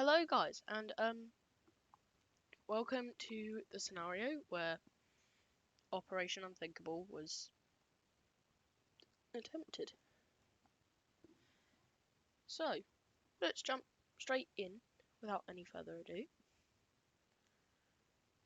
Hello guys, and welcome to the scenario where Operation Unthinkable was attempted. So, let's jump straight in without any further ado,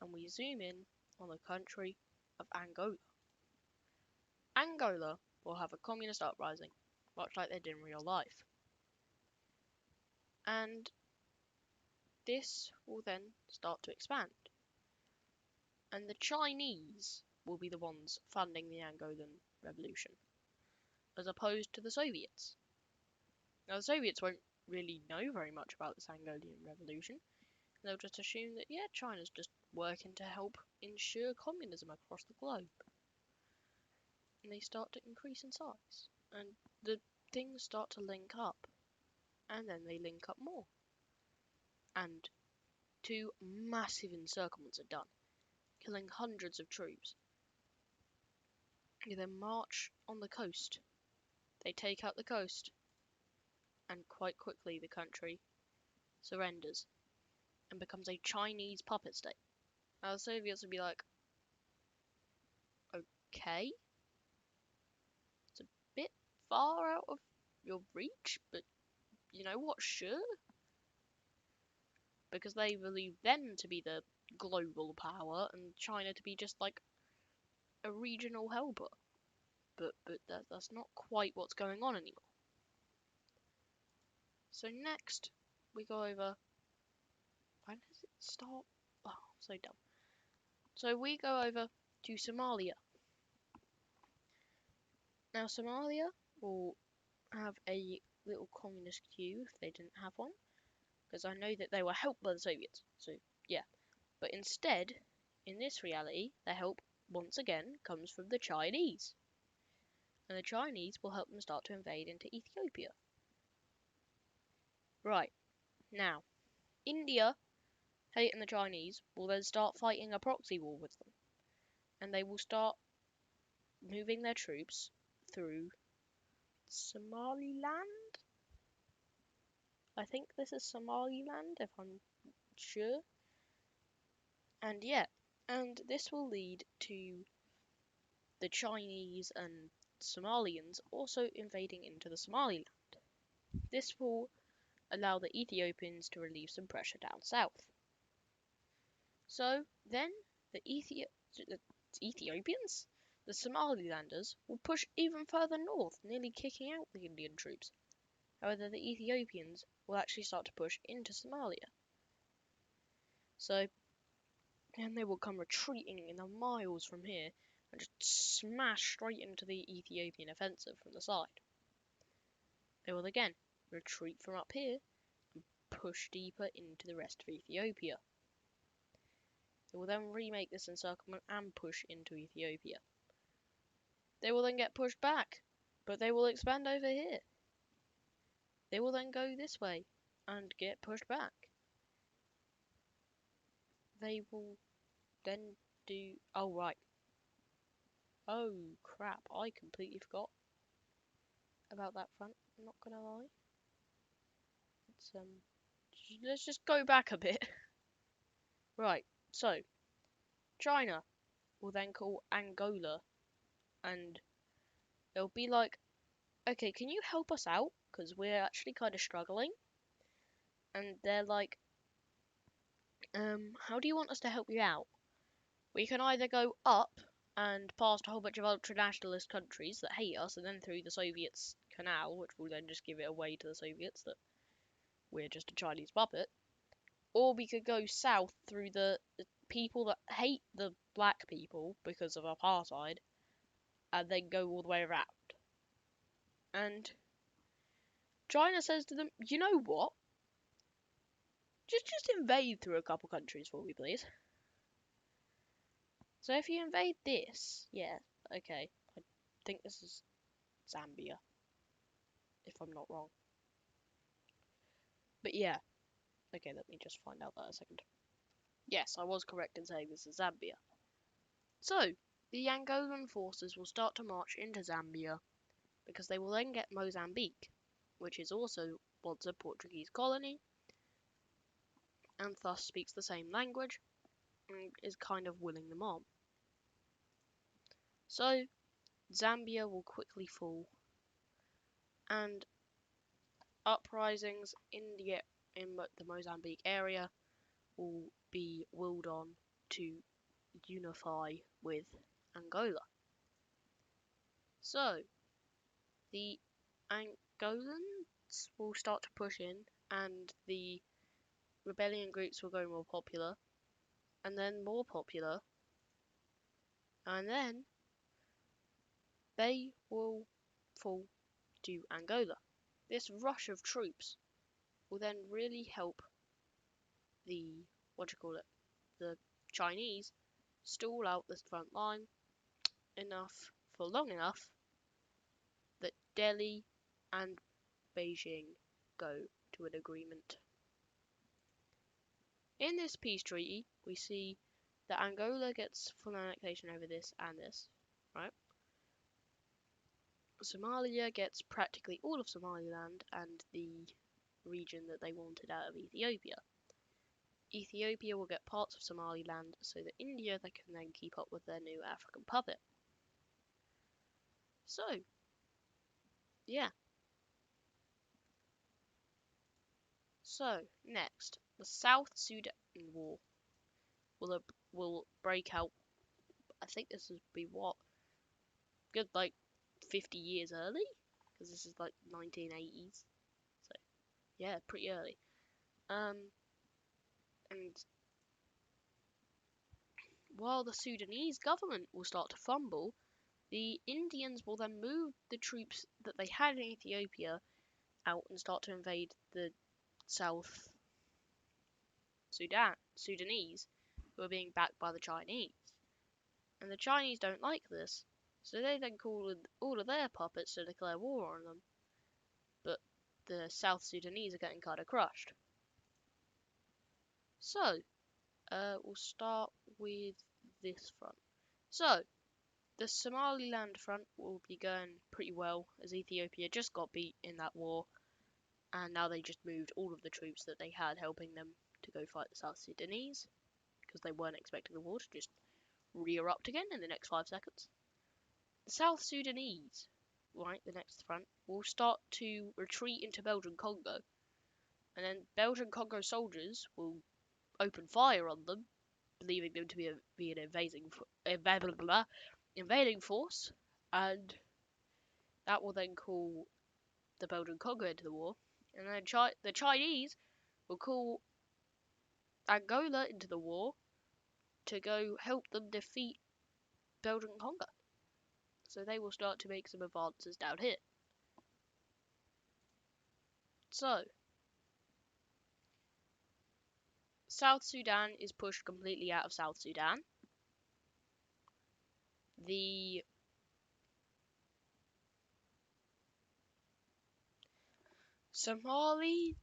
and we zoom in on the country of Angola. Angola will have a communist uprising, much like they did in real life. And this will then start to expand. And the Chinese will be the ones funding the Angolan revolution, as opposed to the Soviets. Now, the Soviets won't really know very much about this Angolian revolution. They'll just assume that, yeah, China's just working to help ensure communism across the globe. And they start to increase in size. And the things start to link up. And then they link up more. And two massive encirclements are done, killing hundreds of troops. They then march on the coast. They take out the coast. And quite quickly the country surrenders and becomes a Chinese puppet state. Now the Soviets would be like, okay, it's a bit far out of your reach, but you know what, sure. Because they believe them to be the global power and China to be just like a regional helper. But that's not quite what's going on anymore. So next, we go over... When does it start? Oh, so dumb. So we go over to Somalia. Now Somalia will have a little communist queue if they didn't have one, because I know that they were helped by the Soviets, so yeah. But instead, in this reality, their help once again comes from the Chinese, and the Chinese will help them start to invade into Ethiopia. Right, now, India, hating the Chinese, will then start fighting a proxy war with them, and they will start moving their troops through Somaliland? I think this is Somaliland, if I'm sure. And yeah, and this will lead to the Chinese and Somalians also invading into the Somaliland. This will allow the Ethiopians to relieve some pressure down south. So then the Ethiopians, the Somalilanders, will push even further north, nearly kicking out the Indian troops. However, the Ethiopians will actually start to push into Somalia. So, and they will come retreating in the miles from here and just smash straight into the Ethiopian offensive from the side. They will again retreat from up here and push deeper into the rest of Ethiopia. They will then remake this encirclement and push into Ethiopia. They will then get pushed back, but they will expand over here. They will then go this way and get pushed back. They will then do... Oh, right. Oh, crap. I completely forgot about that front. I'm not gonna lie. Let's just go back a bit. Right, so China will then call Angola and they'll be like, okay, can you help us out? Because we're actually kind of struggling. And they're like, how do you want us to help you out? We can either go up and past a whole bunch of ultranationalist countries that hate us and then through the Soviets canal, which will then just give it away to the Soviets that we're just a Chinese puppet. Or we could go south through the people that hate the black people because of apartheid and then go all the way around. And China says to them, you know what? Just invade through a couple countries for me, please. So if you invade this, yeah, okay. I think this is Zambia, if I'm not wrong. But yeah. Okay, let me just find out that a second. Yes, I was correct in saying this is Zambia. So, the Angolan forces will start to march into Zambia, because they will then get Mozambique, which is also once a Portuguese colony, and thus speaks the same language and is kind of winning them on. So Zambia will quickly fall, and uprisings in the Mozambique area will be willed on to unify with Angola. So the Angolans will start to push in, and the rebellion groups will go more popular, and then more popular, and then they will fall to Angola. This rush of troops will then really help the the Chinese stall out this front line long enough that Delhi and Beijing go to an agreement. In this peace treaty, we see that Angola gets full annexation over this and this, right? Somalia gets practically all of Somaliland and the region that they wanted out of Ethiopia. Ethiopia will get parts of Somaliland so that India they can then keep up with their new African puppet. So, yeah. So, next, the South Sudan War will break out. I think this will be what? Good, like 50 years early? Because this is like 1980s. So, yeah, pretty early. And while the Sudanese government will start to fumble, the Indians will then move the troops that they had in Ethiopia out and start to invade the South Sudanese, who are being backed by the Chinese. And the Chinese don't like this, so they then call all of their puppets to declare war on them. But the South Sudanese are getting kind of crushed. So, we'll start with this front. So, the Somaliland front will be going pretty well, as Ethiopia just got beat in that war, and now they just moved all of the troops that they had helping them to go fight the South Sudanese, because they weren't expecting the war to just re-erupt again in the next 5 seconds. The South Sudanese, right, the next front, will start to retreat into Belgian Congo, and then Belgian Congo soldiers will open fire on them, believing them to be an invading force, and that will then call the Belgian Congo into the war, and then the Chinese will call Angola into the war to go help them defeat Belgian Congo. So they will start to make some advances down here. So, South Sudan is pushed completely out of South Sudan. The Somaliland,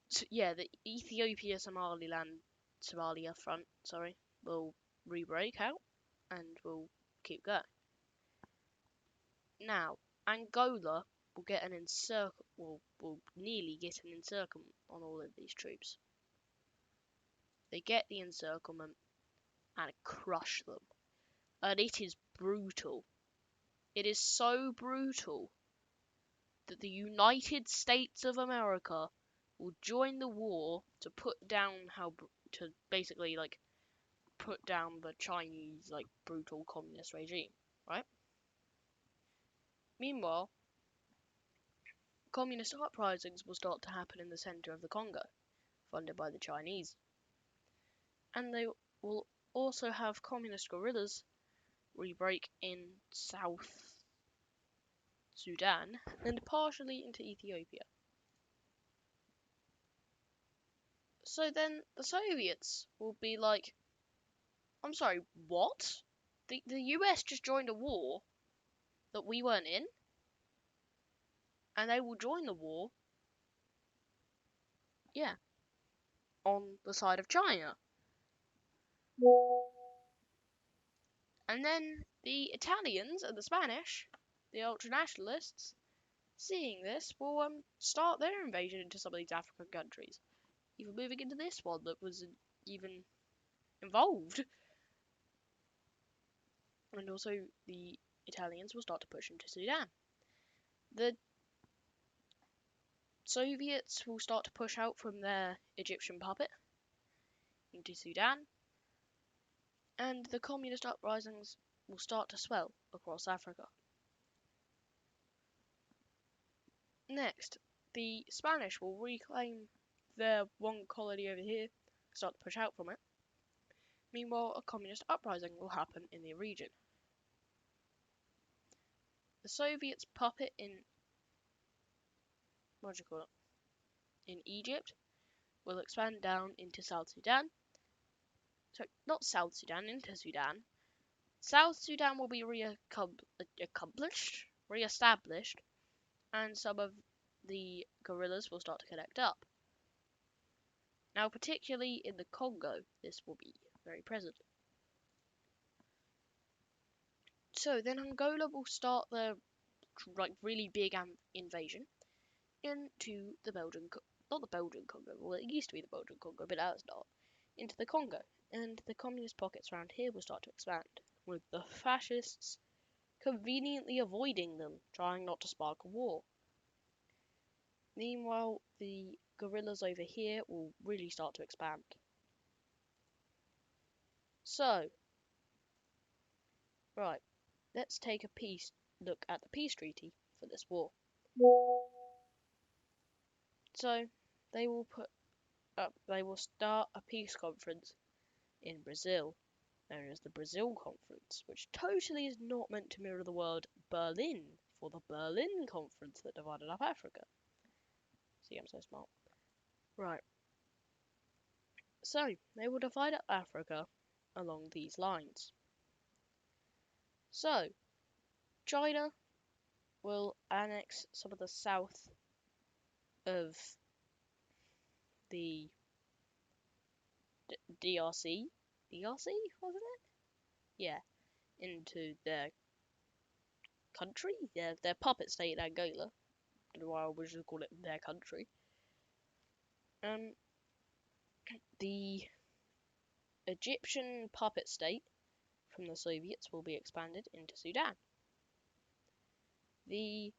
the Somalia front, will re-break out and will keep going. Now, Angola will get an will nearly get an encirclement on all of these troops. They get the encirclement and crush them. And it is brutal. It is so brutal that the United States of America will join the war to put down put down the Chinese brutal communist regime, right? Meanwhile, communist uprisings will start to happen in the center of the Congo, funded by the Chinese. And they will also have communist guerrillas re-break in South Sudan and partially into Ethiopia. So then the Soviets will be like, I'm sorry, what? The US just joined a war that we weren't in? And they will join the war, yeah, on the side of China. And then the Italians and the Spanish, the ultranationalists, seeing this, will start their invasion into some of these African countries. even moving into this one that wasn't even involved. And also, the Italians will start to push into Sudan. The Soviets will start to push out from their Egyptian puppet into Sudan, and the communist uprisings will start to swell across Africa. Next, the Spanish will reclaim their one colony over here, start to push out from it. Meanwhile, a communist uprising will happen in the region. The Soviets' puppet in in Egypt will expand down into South Sudan. So, not South Sudan, into Sudan. South Sudan will be re-established, and some of the guerrillas will start to connect up. Now, particularly in the Congo, this will be very present. So then Angola will start their really big invasion into the not the Belgian Congo, well it used to be the Belgian Congo, but now it's not, into the Congo, and the communist pockets around here will start to expand, with the fascists conveniently avoiding them, trying not to spark a war. Meanwhile, the guerrillas over here will really start to expand. So, right, let's take a look at the peace treaty for this war. So, they will start a peace conference in Brazil, known as the Brazil Conference, which totally is not meant to mirror the word Berlin for the Berlin Conference that divided up Africa. See, I'm so smart. Right. So, they will divide up Africa along these lines. So, China will annex some of the south of the DRC. DRC, wasn't it? Yeah. Into their country? Yeah, their puppet state in Angola. I don't know why I would just call it their country. The Egyptian puppet state from the Soviets will be expanded into Sudan. The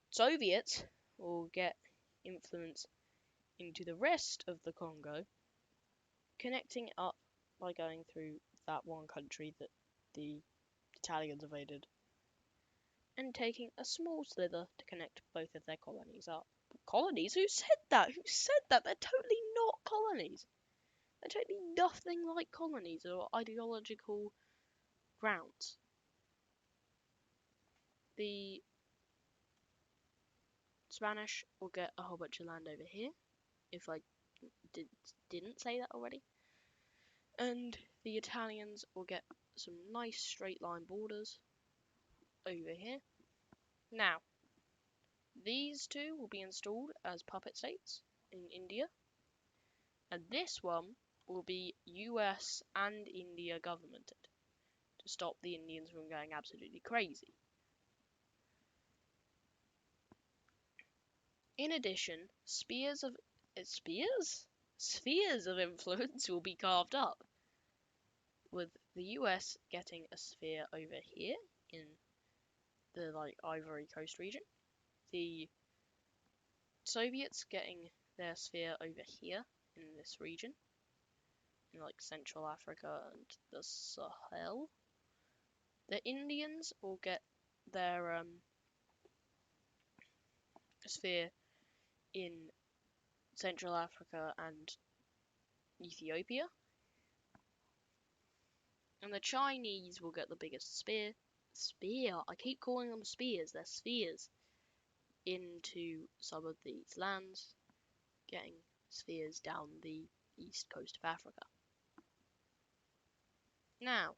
Soviets will get influence into the rest of the Congo, connecting up by going through that one country that the Italians invaded, and taking a small slither to connect both of their colonies up. Colonies? Who said that? Who said that? They're totally not colonies. They're totally nothing like colonies or ideological grounds. The Spanish will get a whole bunch of land over here, if I didn't say that already. And the Italians will get some nice straight line borders over here. Now, these two will be installed as puppet states in India, and this one will be US and India governmented to stop the Indians from going absolutely crazy. In addition, spheres of influence will be carved up, with the US getting a sphere over here in the Ivory Coast region, the Soviets getting their sphere over here in this region, in Central Africa and the Sahel. The Indians will get their sphere in Central Africa and Ethiopia. And the Chinese will get the biggest spear. I keep calling them spears. They're spheres. Into some of these lands, getting spheres down the east coast of Africa. Now,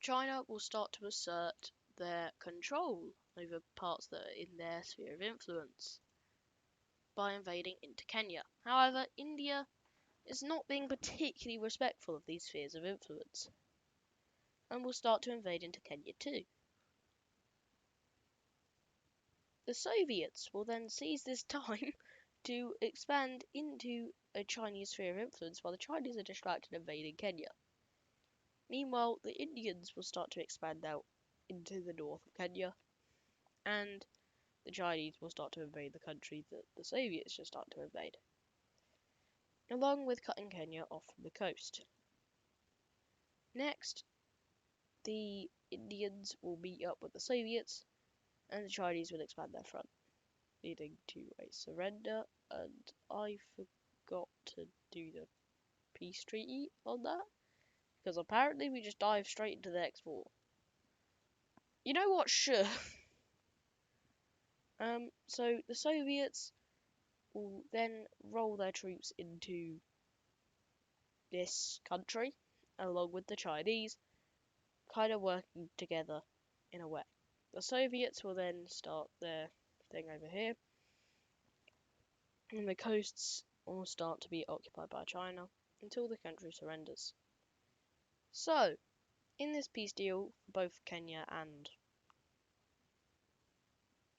China will start to assert their control over parts that are in their sphere of influence by invading into Kenya. However, India is not being particularly respectful of these spheres of influence, and will start to invade into Kenya too. The Soviets will then seize this time to expand into a Chinese sphere of influence while the Chinese are distracted invading Kenya. Meanwhile, the Indians will start to expand out into the north of Kenya, and the Chinese will start to invade the country that the Soviets just start to invade, along with cutting Kenya off from the coast. Next, the Indians will meet up with the Soviets, and the Chinese will expand their front, leading to a surrender, and I forgot to do the peace treaty on that, because apparently we just dive straight into the next war. You know what? Sure. So the Soviets will then roll their troops into this country, along with the Chinese, kind of working together in a way. The Soviets will then start their thing over here, and the coasts will start to be occupied by China until the country surrenders. So, in this peace deal, both Kenya and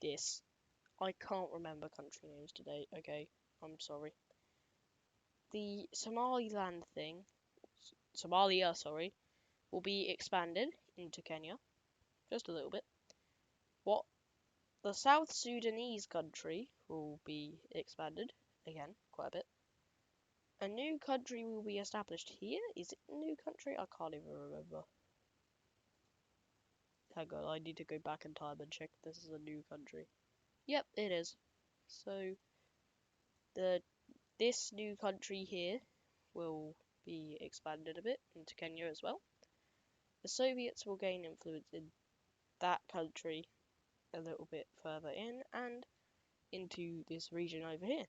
this, I can't remember country names today, okay, I'm sorry. The Somaliland thing, Somalia, sorry, will be expanded into Kenya, just a little bit. What the South Sudanese country will be expanded, again, quite a bit. A new country will be established here. Is it a new country? I can't even remember. Hang on, I need to go back in time and check if this is a new country. Yep, it is. So, this new country here will be expanded a bit into Kenya as well. The Soviets will gain influence in that country a little bit further in and into this region over here.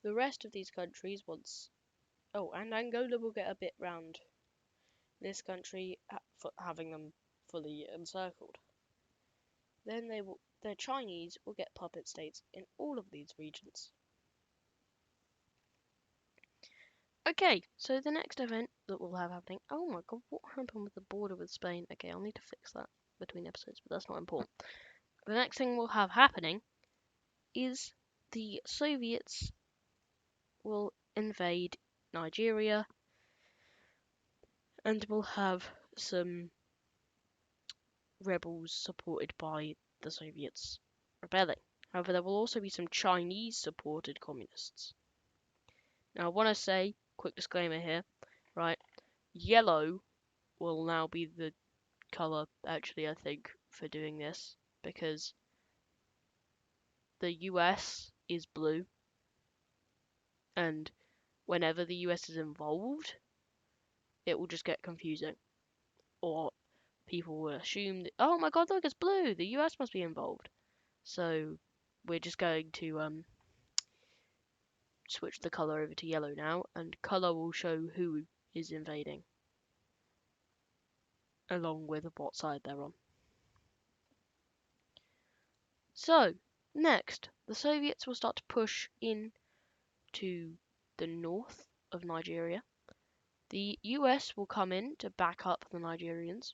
The rest of these countries and Angola will get a bit round this country, having them fully encircled. Then the Chinese will get puppet states in all of these regions. Okay, so the next event that we'll have happening. Oh my god, what happened with the border with Spain? Okay, I'll need to fix that between episodes, but that's not important. The next thing we'll have happening is the Soviets will invade Nigeria, and we'll have some rebels supported by the Soviets rebelling. However, there will also be some Chinese supported communists. Now, I want to say, quick disclaimer here, right? Yellow will now be the colour, actually, I think, for doing this, because the US is blue, and whenever the US is involved, it will just get confusing. Or people will assume that, oh my god, look, it's blue, the US must be involved. So we're just going to switch the colour over to yellow now, and colour will show who is invading, along with what side they're on. So, next, the Soviets will start to push in to the north of Nigeria. The US will come in to back up the Nigerians,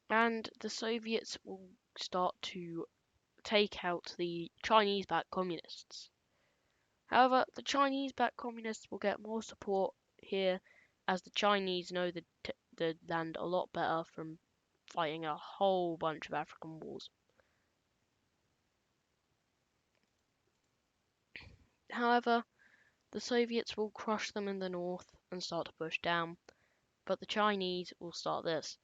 and the Soviets will start to take out the Chinese-backed communists. However, the Chinese-backed communists will get more support here, as the Chinese know the land a lot better from fighting a whole bunch of African wars. However, the Soviets will crush them in the north and start to push down, but the Chinese will start this,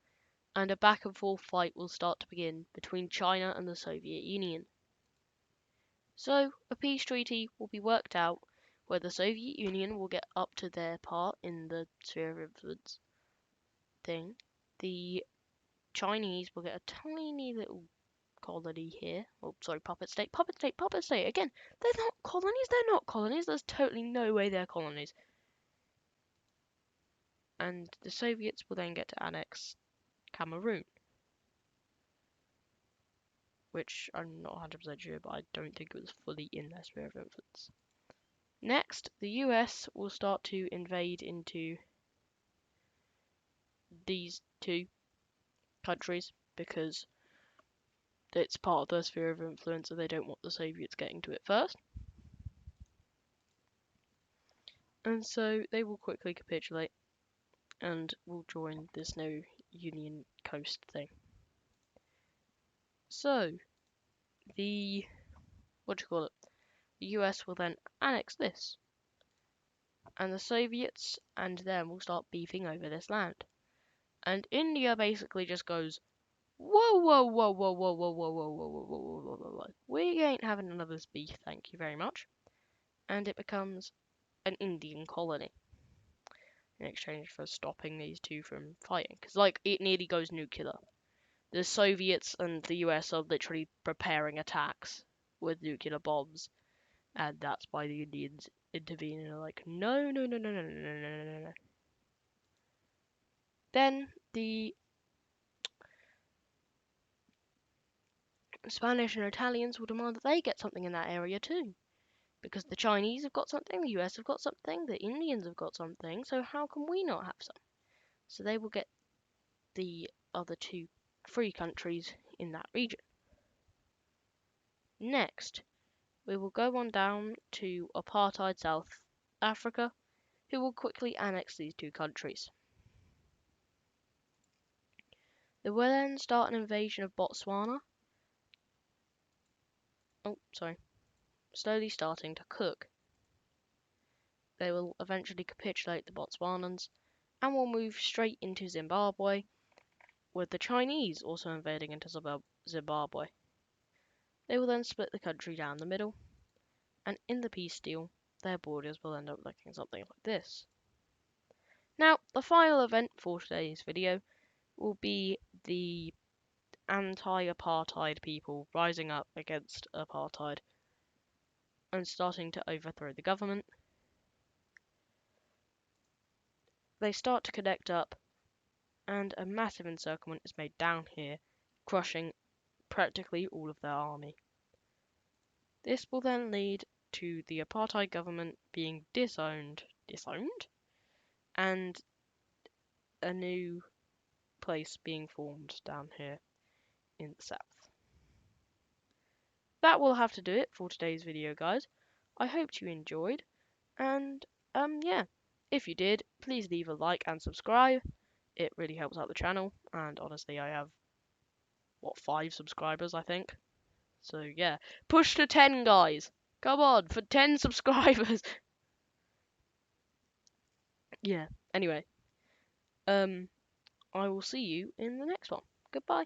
and a back and forth fight will start to begin between China and the Soviet Union. So, a peace treaty will be worked out where the Soviet Union will get up to their part in the sphere of influence thing. The Chinese will get a tiny little colony here. Oh, sorry, puppet state, puppet state, puppet state. Again, they're not colonies, they're not colonies. There's totally no way they're colonies. And the Soviets will then get to annex Cameroon, which I'm not 100% sure, but I don't think it was fully in their sphere of influence. Next, the US will start to invade into these two countries because it's part of their sphere of influence, and they don't want the Soviets getting to it first. And so they will quickly capitulate and will join this new Union Coast thing. So the what do you call it? The US will then annex this, and the Soviets and them will start beefing over this land. And India basically just goes, whoa, whoa, whoa, whoa, whoa, whoa, whoa, whoa, whoa, whoa, whoa, whoa, whoa, whoa. We ain't having none of this beef, thank you very much. And it becomes an Indian colony in exchange for stopping these two from fighting. Because, like, it nearly goes nuclear. The Soviets and the US are literally preparing attacks with nuclear bombs, and that's why the Indians intervene and are like, no, no, no, no, no, no, no, no, no, no. Then the Spanish and Italians will demand that they get something in that area too. Because the Chinese have got something, the US have got something, the Indians have got something, so how can we not have some? So they will get the other two free countries in that region. Next, we will go on down to apartheid South Africa, who will quickly annex these two countries. They will then start an invasion of Botswana. Slowly starting to cook. They will eventually capitulate the Botswanans and will move straight into Zimbabwe, with the Chinese also invading into Zimbabwe. They will then split the country down the middle, and in the peace deal, their borders will end up looking something like this. Now, the final event for today's video will be the anti-apartheid people rising up against apartheid and starting to overthrow the government. They start to connect up, and a massive encirclement is made down here, crushing practically all of their army. This will then lead to the apartheid government being disowned, and a new place being formed down here in the south. That will have to do it for today's video, guys. I hope you enjoyed, and yeah, if you did, please leave a like and subscribe. It really helps out the channel, and honestly, I have 5 subscribers, I think. So yeah, push to 10, guys. Come on, for 10 subscribers. Yeah. Anyway, I will see you in the next one. Goodbye.